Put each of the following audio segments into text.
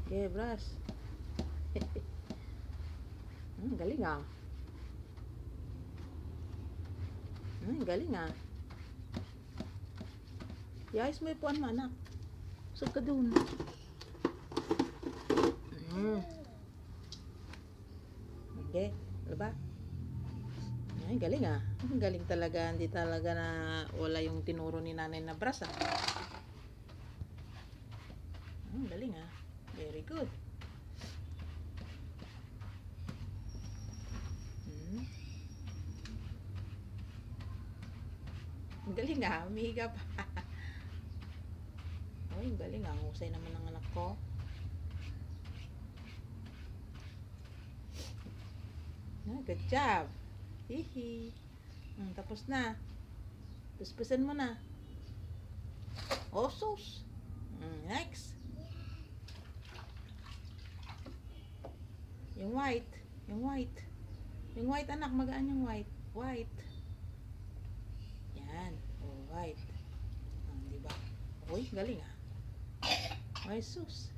Okay, brush. Galing ah. Galing ah. Iayos mo yung puwan mo, anak. Usog ka dun. Okay, ano ba? Ay, galing ah. Galing talaga. Hindi talaga na wala yung tinuro ni nanay na brush ah. Galing ah. Very good. Galing ah. Umihiga pa. Ay, galing ah. Husay naman ng anak ko. Good job. Hihi. Tapos na. Puspusan mo na. Oh, sus. Next. Yung white. Yung white. Yung white, anak. Magaan yung white. White. Yan. Oh, white. Diba? Uy, galing ah. Ay, sus.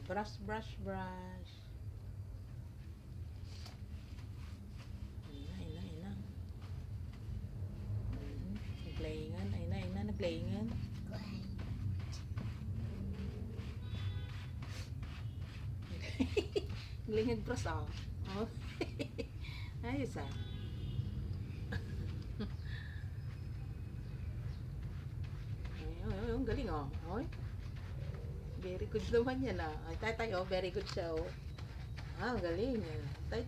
Brush, brush, brush. Naglayingan. Ay na, naglayingan. Naglayingan brush ah. Oh. Ayos ah. Ay, galing oh. Oy. Very good naman yan ah. Ay, tay oh, very good siya oh. Galing. Tay.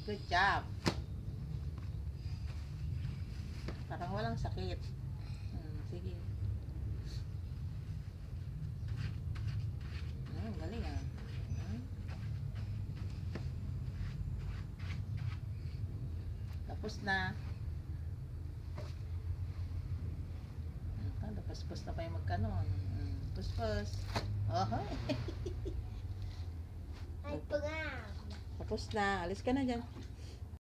Good job. Parang walang sakit. Sige. Galing ah. Tapos na. Tapos na pa yung magkanon. Puspos. Ohoy. Ay, pagam. Tapos na. Alis ka na dyan.